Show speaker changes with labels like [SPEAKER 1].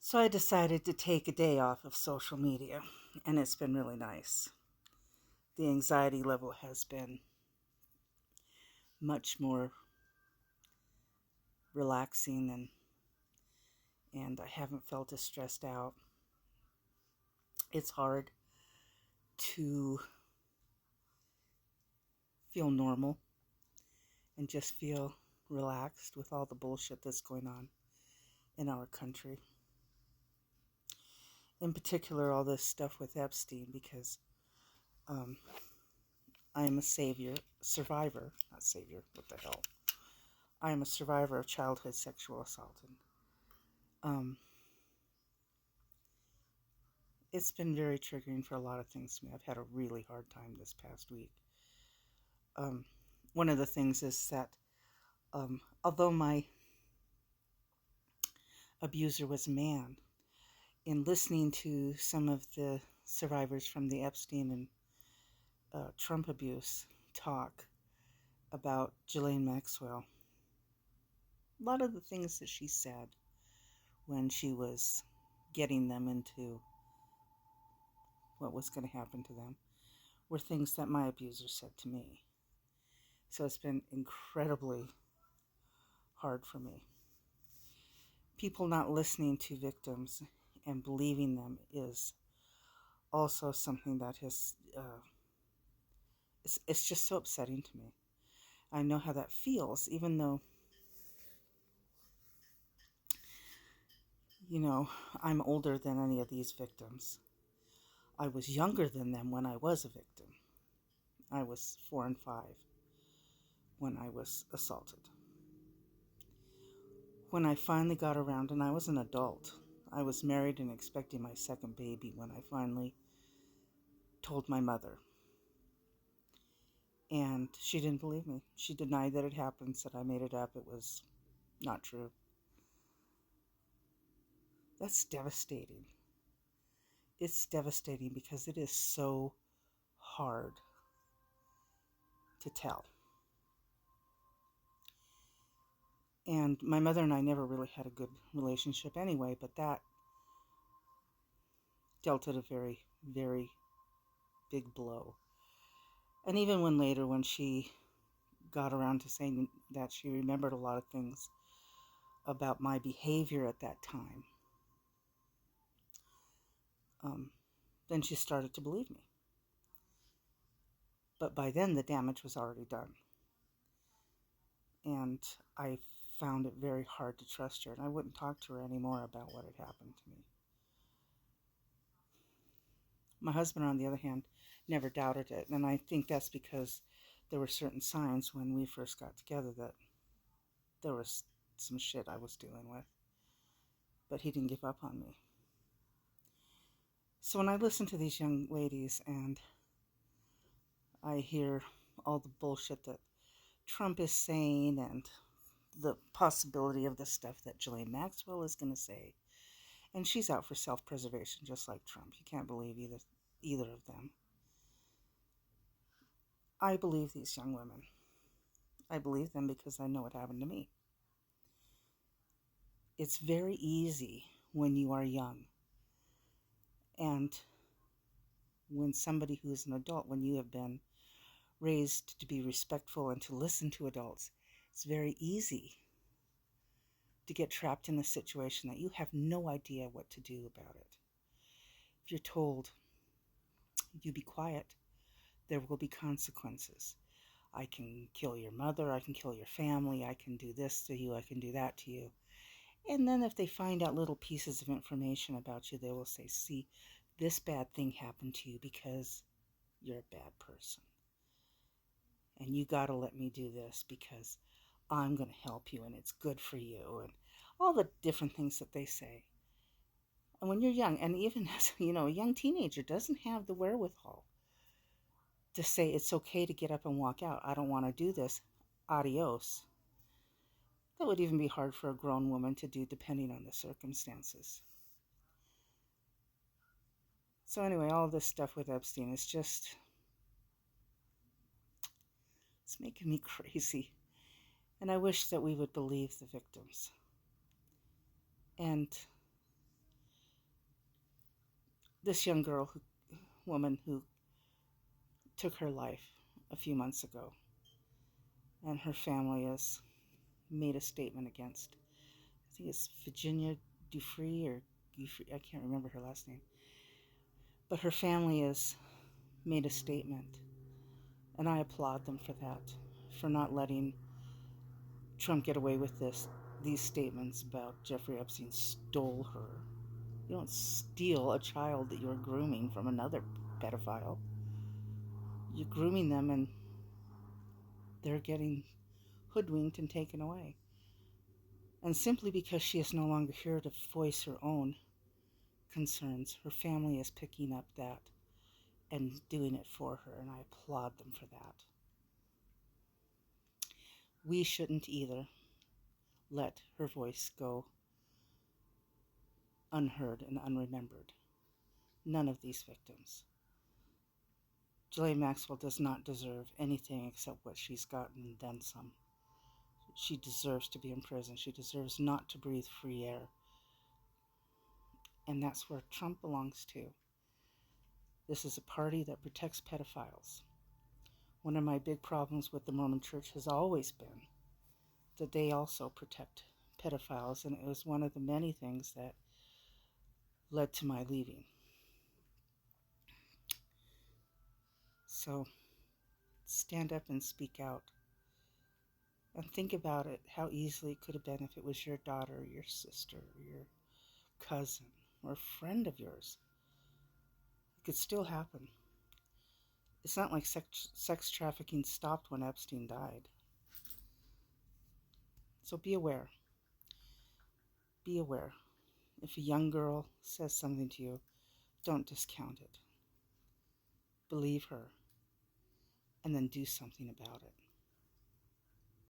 [SPEAKER 1] So I decided to take a day off of social media, and it's been really nice. The anxiety level has been much more relaxing, and I haven't felt as stressed out. It's hard to feel normal and just feel relaxed with all the bullshit that's going on in our country. In particular, all this stuff with Epstein, because um, I am a survivor, not savior, what the hell. I am a survivor of childhood sexual assault. And um, it's been very triggering for a lot of things to me. I've had a really hard time this past week. Um, One of the things is that although my abuser was a man, in listening to some of the survivors from the Epstein and Trump abuse talk about Ghislaine Maxwell, a lot of the things that she said when she was getting them into what was going to happen to them were things that my abuser said to me. So it's been incredibly hard for me. People not listening to victims and believing them is also something that has, it's just so upsetting to me. I know how that feels, even though, I'm older than any of these victims. I was younger than them when I was a victim. I was 4 and 5 when I was assaulted. When I finally got around, and I was an adult, I was married and expecting my second baby when I finally told my mother. And she didn't believe me. She denied that it happened, said I made it up. It was not true. That's devastating. It's devastating because it is so hard to tell. And my mother and I never really had a good relationship anyway, but that dealt it a very, very big blow. And even when later, when she got around to saying that she remembered a lot of things about my behavior at that time, then she started to believe me. But by then, the damage was already done. And I found it very hard to trust her, and I wouldn't talk to her anymore about what had happened to me. My husband, on the other hand, never doubted it, and I think that's because there were certain signs when we first got together that there was some shit I was dealing with, but he didn't give up on me. So when I listen to these young ladies and I hear all the bullshit that Trump is saying and the possibility of the stuff that Ghislaine Maxwell is going to say, and she's out for self-preservation just like Trump. You can't believe either of them. I believe these young women. I believe them because I know what happened to me. It's very easy when you are young, and when somebody who is an adult, when you have been raised to be respectful and to listen to adults, it's very easy to get trapped in a situation that you have no idea what to do about it. If you're told, you be quiet, there will be consequences. I can kill your mother, I can kill your family, I can do this to you, I can do that to you. And then if they find out little pieces of information about you, they will say, see, this bad thing happened to you because you're a bad person. And you got to let me do this because I'm going to help you and it's good for you, and all the different things that they say. And when you're young, and even as a young teenager doesn't have the wherewithal to say it's okay to get up and walk out. I don't want to do this. Adios. That would even be hard for a grown woman to do depending on the circumstances. So anyway, all this stuff with Epstein is just, it's making me crazy. And I wish that we would believe the victims. And this woman who took her life a few months ago, and her family has made a statement against, I think it's Virginia Dufree or Dufree, I can't remember her last name, but her family has made a statement, and I applaud them for that, for not letting Trump get away with these statements about Jeffrey Epstein stole her. You don't steal a child that you're grooming from another pedophile. You're grooming them and they're getting hoodwinked and taken away. And simply because she is no longer here to voice her own concerns, her family is picking up that and doing it for her, and I applaud them for that. We shouldn't either let her voice go unheard and unremembered. None of these victims. Ghislaine Maxwell does not deserve anything except what she's gotten and then some. She deserves to be in prison. She deserves not to breathe free air. And that's where Trump belongs to. This is a party that protects pedophiles. One of my big problems with the Mormon Church has always been that they also protect pedophiles, and it was one of the many things that led to my leaving. So stand up and speak out. And think about it, how easily it could have been if it was your daughter, your sister, your cousin, or a friend of yours. It could still happen. It's not like sex trafficking stopped when Epstein died. So be aware. Be aware. If a young girl says something to you, don't discount it. Believe her, and then do something about it.